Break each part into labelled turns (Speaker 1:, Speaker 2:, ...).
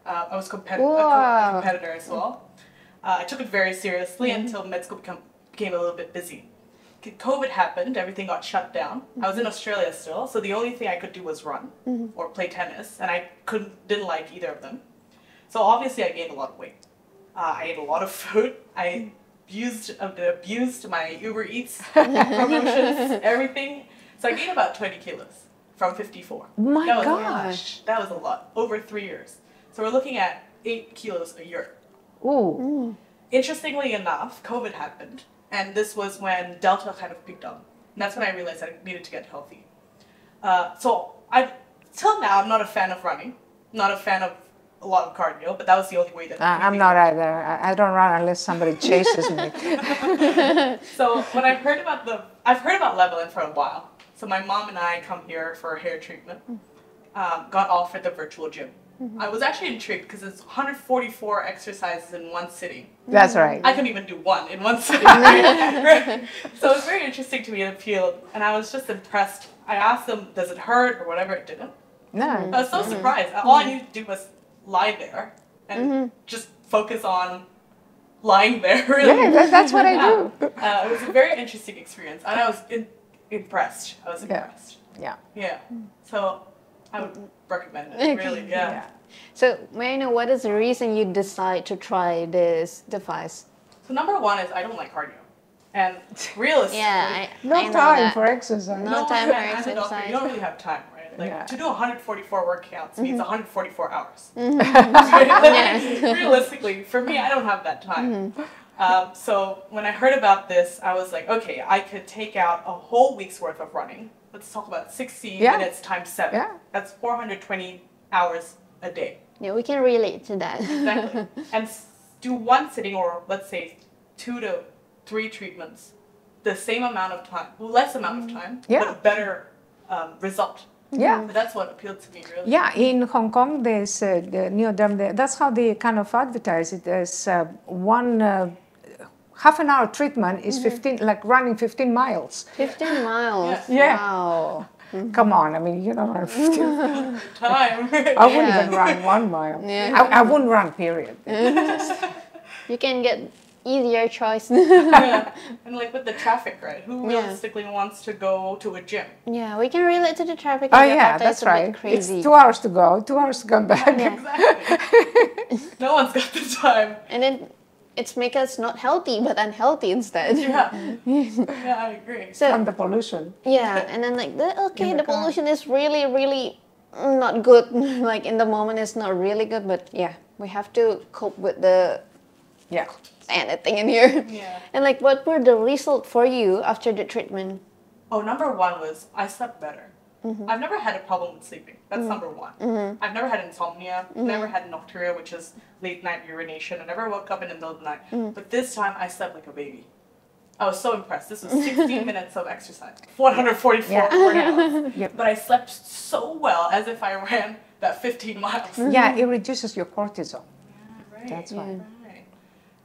Speaker 1: I was a competitor as well. I took it very seriously until med school became a little bit busy. COVID happened, everything got shut down. I was in Australia still, so the only thing I could do was run or play tennis, and I didn't like either of them. So obviously I gained a lot of weight. I ate a lot of food. I abused my Uber Eats promotions, everything. So I gained about 20 kilos from 54.
Speaker 2: My gosh.
Speaker 1: That was a lot, over 3 years. So we're looking at 8 kilos a year.
Speaker 2: Ooh.
Speaker 1: Interestingly enough, COVID happened. And this was when Delta kind of picked up. And that's when I realized I needed to get healthy. Till now, I'm not a fan of running. Not a fan of a lot of cardio, but that was the only way that
Speaker 2: I'm not either. I don't run unless somebody chases me.
Speaker 1: So when I've heard about Levelin for a while. So my mom and I come here for hair treatment. Got offered the virtual gym. I was actually intrigued because it's 144 exercises in one sitting.
Speaker 2: That's right.
Speaker 1: I couldn't even do one in one sitting. So it was very interesting to me in the field, and I was just impressed. I asked them, does it hurt or whatever, it didn't.
Speaker 2: No.
Speaker 1: I was so surprised. All I needed to do was lie there and just focus on lying there. Really.
Speaker 2: Yeah, that's what I do.
Speaker 1: It was a very interesting experience, and I was impressed. I was impressed.
Speaker 2: Yeah.
Speaker 1: Yeah. So I would recommend it, really, yeah.
Speaker 3: So may I know what is the reason you decide to try this device?
Speaker 1: So number one is I don't like cardio. And realistically,
Speaker 2: no time for exercise.
Speaker 3: No time for
Speaker 1: as a doctor,
Speaker 3: exercise.
Speaker 1: you don't really have time, right? Like to do 144 workouts means 144 hours. Realistically, for me, I don't have that time. So when I heard about this, I was like, okay, I could take out a whole week's worth of running. Let's talk about 60 minutes times 7.
Speaker 2: Yeah.
Speaker 1: That's 420 hours a day.
Speaker 3: Yeah, we can relate to that.
Speaker 1: Exactly. And do one sitting, or let's say 2 to 3 treatments, the same amount of time, less amount of time, but a better result.
Speaker 2: Yeah.
Speaker 1: So that's what appealed to me, really.
Speaker 2: Yeah, in Hong Kong, there's the Neoderm. That's how they kind of advertise it. There's half an hour treatment is 15, like running 15 miles.
Speaker 3: 15 miles.
Speaker 2: Yeah.
Speaker 3: Wow.
Speaker 2: Come on, I mean, you don't run 15
Speaker 1: Time.
Speaker 2: I wouldn't even run 1 mile.
Speaker 3: Yeah.
Speaker 2: I wouldn't run, period.
Speaker 3: You can get easier choice.
Speaker 1: And like with the traffic, right? Who realistically wants to go to a gym?
Speaker 3: Yeah, we can relate to the traffic.
Speaker 2: Oh yeah, that's right.
Speaker 3: Crazy.
Speaker 2: It's 2 hours to go, 2 hours to come back.
Speaker 1: Exactly. No one's got the time.
Speaker 3: And then it's make us not healthy, but unhealthy instead.
Speaker 1: Yeah, I agree.
Speaker 3: So,
Speaker 2: and the pollution.
Speaker 3: Yeah, and then like, the pollution is really, really not good. Like in the moment, it's not really good, but yeah, we have to cope with the anything in here.
Speaker 1: Yeah.
Speaker 3: And like, what were the results for you after the treatment?
Speaker 1: Oh, number one was I slept better. I've never had a problem with sleeping. That's number one. I've never had insomnia, never had nocturia, which is late night urination. I never woke up in the middle of the night. But this time I slept like a baby. I was so impressed. This was 16 minutes of exercise, 144 workouts. But I slept so well, as if I ran that 15 miles.
Speaker 2: Yeah, it reduces your cortisol.
Speaker 1: Yeah, right.
Speaker 2: That's right.
Speaker 1: Right.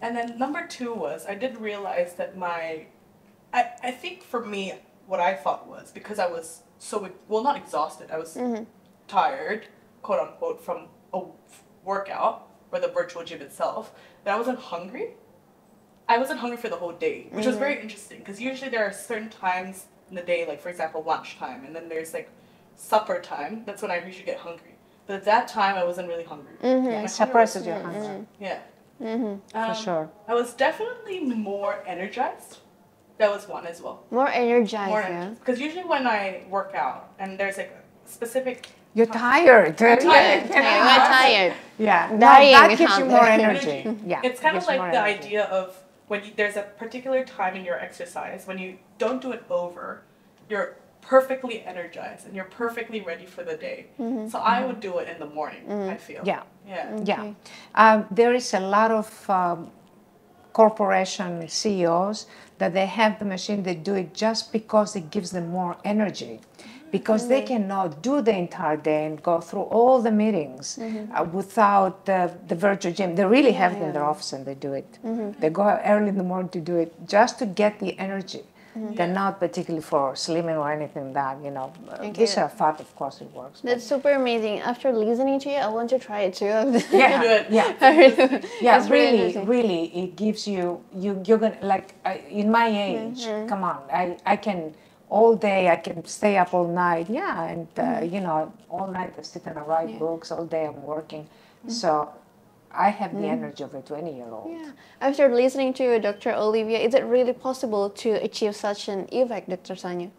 Speaker 1: And then number two was I did realize that I think for me, what I thought was, because I was not exhausted, I was tired, quote unquote, from a workout or the virtual gym itself, that I wasn't hungry. I wasn't hungry for the whole day, which was very interesting, because usually there are certain times in the day, like for example lunchtime, and then there's like supper time. That's when I usually get hungry. But at that time, I wasn't really hungry.
Speaker 2: It suppresses your hunger.
Speaker 1: Yeah.
Speaker 2: For sure.
Speaker 1: I was definitely more energized. That was one as well.
Speaker 3: More energized,
Speaker 1: Because usually when I work out, and there's like a specific...
Speaker 2: You're tired.
Speaker 1: I'm tired.
Speaker 3: We're tired.
Speaker 2: Yeah,
Speaker 3: Dying
Speaker 2: that gives you more energy. Yeah,
Speaker 1: it's kind of like the idea of when there's a particular time in your exercise, when you don't do it over, you're perfectly energized and you're perfectly ready for the day. So I would do it in the morning, I feel.
Speaker 2: Yeah.
Speaker 1: Yeah.
Speaker 2: Yeah. There is a lot of corporation CEOs that they have the machine, they do it just because it gives them more energy. Because they cannot do the entire day and go through all the meetings without the virtual gym. They really have it in their office and they do it. They go early in the morning to do it just to get the energy. They're not particularly for slimming or anything that, you know. Visceral fat, of course, it works.
Speaker 3: That's super amazing. After listening to you, I want to try it too.
Speaker 2: Yeah, yeah, really, it gives you, you're gonna, like, in my age, come on, I can, all day, I can stay up all night, and, you know, all night I sit and I write books, all day I'm working, so I have the energy of a 20-year-old.
Speaker 3: Yeah. After listening to you, Dr. Olivia, is it really possible to achieve such an effect, Dr. Sanya?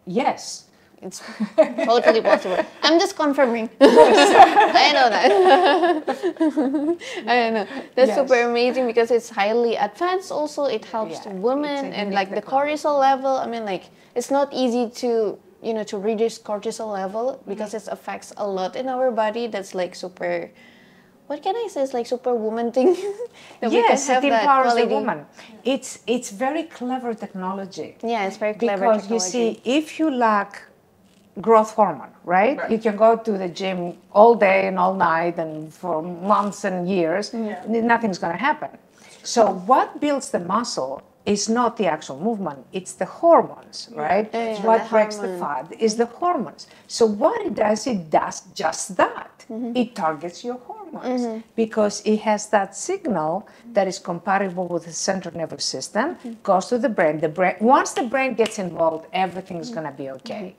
Speaker 2: Yes.
Speaker 3: It's totally possible. I'm just confirming. I know that. I know. That's super amazing because it's highly advanced also. It helps women and like the cortisol level. I mean, like, it's not easy to, you know, to reduce cortisol level because it affects a lot in our body. That's like super, what can I say? It's like superwoman thing.
Speaker 2: Yes, it empowers the woman. It's very clever technology.
Speaker 3: Yeah, it's very clever
Speaker 2: because
Speaker 3: technology.
Speaker 2: You see, if you lack growth hormone, right? You can go to the gym all day and all night and for months and years, nothing's going to happen. So what builds the muscle is not the actual movement, it's the hormones, right? What breaks the fat is the hormones. So what it does just that. It targets your hormones because it has that signal that is compatible with the central nervous system, goes to the brain. Once the brain gets involved, everything's going to be okay.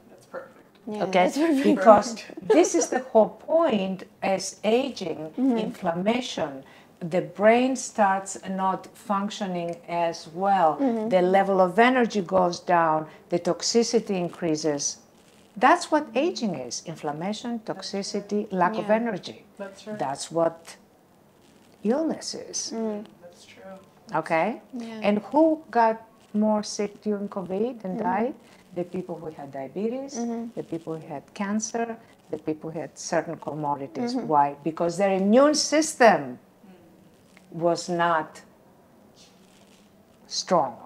Speaker 3: Yeah,
Speaker 2: okay, because this is the whole point. As aging, inflammation, the brain starts not functioning as well. The level of energy goes down, the toxicity increases. That's what aging is: inflammation, toxicity, lack of energy.
Speaker 1: That's right.
Speaker 2: That's what illness is.
Speaker 1: That's true.
Speaker 2: Okay? And who got more sick during COVID and died? The people who had diabetes, the people who had cancer, the people who had certain comorbidities. Why? Because their immune system was not strong.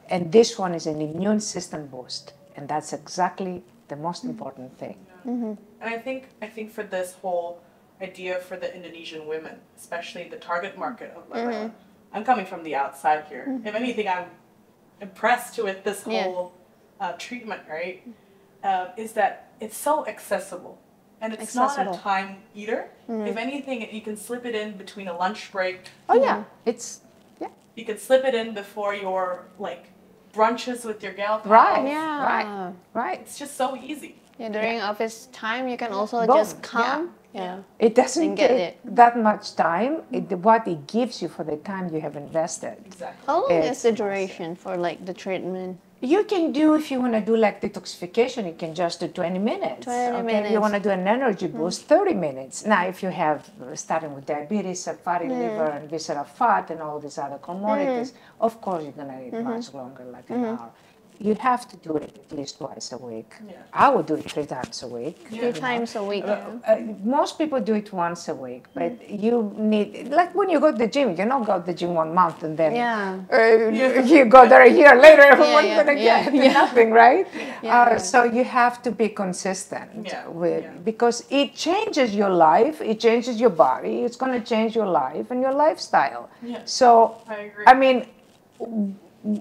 Speaker 2: And this one is an immune system boost. And that's exactly the most important thing.
Speaker 1: And I think for this whole idea for the Indonesian women, especially the target market of like, I'm coming from the outside here. If anything, I'm impressed with this whole treatment, right? Is that it's so accessible, and it's not a time eater. If anything, you can slip it in between a lunch break. You can slip it in before your like brunches with your gal pals.
Speaker 2: Right.
Speaker 1: It's just so easy.
Speaker 3: Yeah, during office time, you can also just come.
Speaker 2: It doesn't take that much time. What it gives you for the time you have invested.
Speaker 1: Exactly.
Speaker 3: How long is the duration for like the treatment?
Speaker 2: You can do, if you want to do like detoxification, you can just do 20 minutes.
Speaker 3: 20 minutes.
Speaker 2: If you want to do an energy boost, 30 minutes. Now, if you have, starting with diabetes, a fatty liver, and visceral fat, and all these other comorbidities, of course you're going to need much longer, like an hour. You have to do it at least twice a week. I would do it 3 times a week.
Speaker 3: 3 times a week.
Speaker 2: Most people do it once a week, but you need, like when you go to the gym, you don't go to the gym 1 month and then you go there a year later, what are you going to get? Nothing, right? So you have to be consistent because it changes your life, it changes your body, it's going to change your life and your lifestyle. So,
Speaker 1: I agree.
Speaker 2: I mean,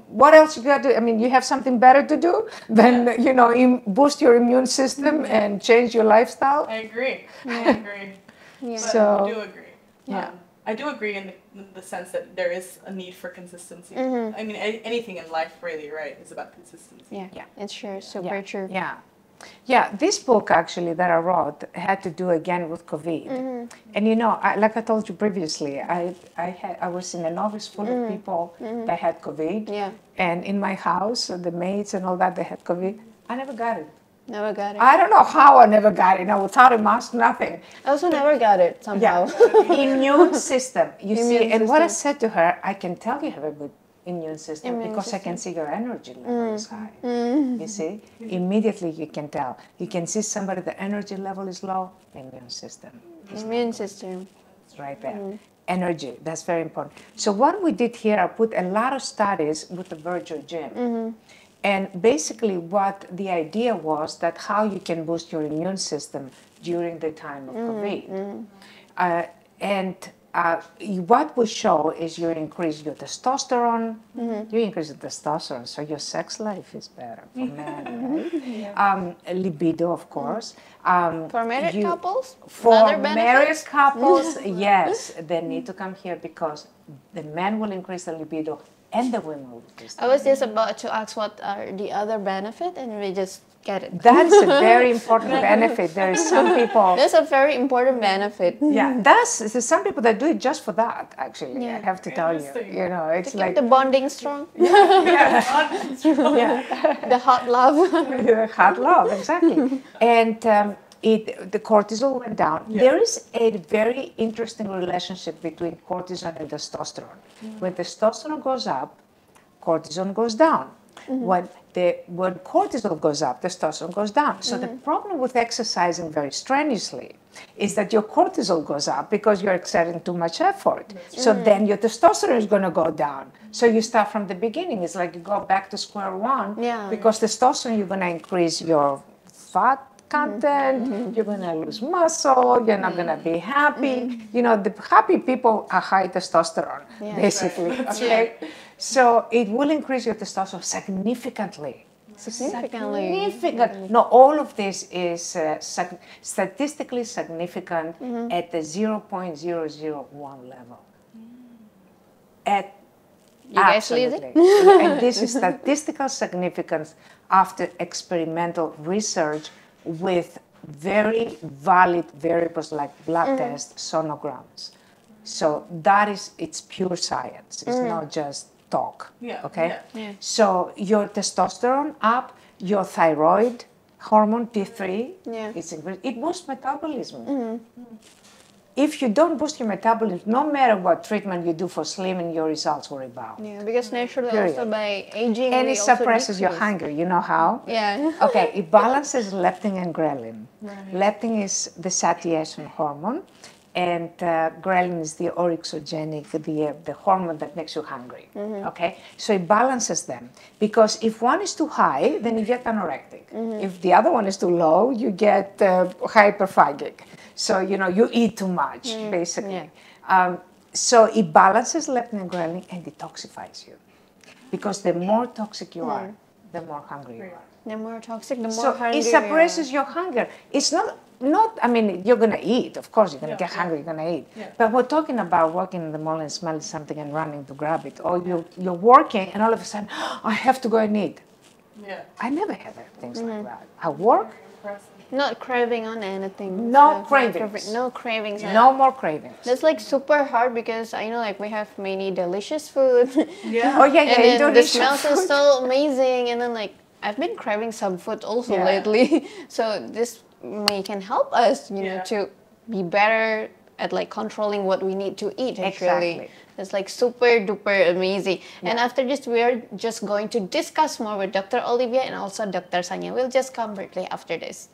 Speaker 2: what else you got to do? I mean, you have something better to do than, you know, boost your immune system and change your lifestyle?
Speaker 1: I agree. I agree.
Speaker 2: So,
Speaker 1: I do agree. I do agree in the sense that there is a need for consistency. I mean, anything in life really, right, is about consistency.
Speaker 3: It's sure, super true.
Speaker 2: This book actually that I wrote had to do again with COVID. And you know, like I told you previously, I was in an office full of people that had COVID. And in my house, the maids and all that, they had COVID. I never got it.
Speaker 3: Never got it.
Speaker 2: I don't know how I never got it. I without a mask, nothing.
Speaker 3: I also never got it somehow.
Speaker 2: Immune system. You see, and what I said to her, I can tell you have a good immune system because I can see your energy level is high. You see, immediately you can tell. You can see somebody, the energy level is low, immune system.
Speaker 3: Immune system.
Speaker 2: It's right there. Energy, that's very important. So what we did here, I put a lot of studies with the virtual gym. And basically what the idea was that how you can boost your immune system during the time of COVID. And what we show is you increase your testosterone, you increase the testosterone, so your sex life is better for men, right? Libido, of course.
Speaker 3: For married couples?
Speaker 2: For
Speaker 3: Other
Speaker 2: married
Speaker 3: benefits?
Speaker 2: couples, yes, they need to come here because the men will increase the libido and the women will increase the
Speaker 3: I was just about to ask what are the other benefits, and we just get it.
Speaker 2: That is a very important benefit. There is some people.
Speaker 3: That's a very important benefit.
Speaker 2: Yeah, there's some people that do it just for that. Actually,
Speaker 3: Yeah.
Speaker 2: I have to tell you. You know, it's
Speaker 3: To
Speaker 2: like
Speaker 3: keep the bonding strong.
Speaker 2: yeah,
Speaker 3: The hot love.
Speaker 2: hot love, exactly. And the cortisol went down. There is a very interesting relationship between cortisol and testosterone. When testosterone goes up, cortisol goes down. When cortisol goes up, testosterone goes down. So the problem with exercising very strenuously is that your cortisol goes up because you're exerting too much effort. So then your testosterone is going to go down. So you start from the beginning. It's like you go back to square one because testosterone, you're going to increase your fat content, you're going to lose muscle, you're not going to be happy. You know, the happy people are high testosterone, basically. Okay? So it will increase your testosterone significantly. Significant. No, all of this is statistically significant at the 0.001 level.
Speaker 3: You guys leave it?
Speaker 2: And this is statistical significance after experimental research with very valid variables like blood tests, sonograms. So that is, it's pure science. It's not just talk. Okay? So your testosterone up, your thyroid hormone T3, it boosts metabolism. If you don't boost your metabolism, no matter what treatment you do for slimming, your results will rebound.
Speaker 3: Yeah, because naturally also by aging,
Speaker 2: and
Speaker 3: we
Speaker 2: it
Speaker 3: also
Speaker 2: suppresses your
Speaker 3: decrease.
Speaker 2: hunger. You know how?
Speaker 3: Yeah.
Speaker 2: Okay, it balances leptin and ghrelin. Leptin is the satiation hormone, and ghrelin is the oryxogenic, the hormone that makes you hungry. Okay, so it balances them because if one is too high, then you get anorectic. If the other one is too low, you get hyperphagic. So you know you eat too much, basically. So it balances leptin and ghrelin and detoxifies you, because the more toxic you are, the more hungry you are.
Speaker 3: The more toxic, the more
Speaker 2: So
Speaker 3: hungry
Speaker 2: it suppresses your hunger. It's not, I mean, you're going to eat. Of course, you're going to get hungry, you're going to eat. But we're talking about walking in the mall and smelling something and running to grab it. Or you're working and all of a sudden, I have to go and eat. I never had things like that. I work.
Speaker 3: Not craving on anything.
Speaker 2: No cravings.
Speaker 3: No cravings.
Speaker 2: No more cravings.
Speaker 3: That's like super hard because I know like we have many delicious food.
Speaker 2: Oh, yeah,
Speaker 3: And then the
Speaker 2: Indonesian
Speaker 3: smells are
Speaker 2: food.
Speaker 3: so amazing. And then like I've been craving some food also lately. So this can help us, you know, to be better at like controlling what we need to eat actually.
Speaker 2: Exactly.
Speaker 3: It's like super duper amazing. And after this, we are just going to discuss more with Dr. Olivia and also Dr. Sanya. We'll just come briefly after this.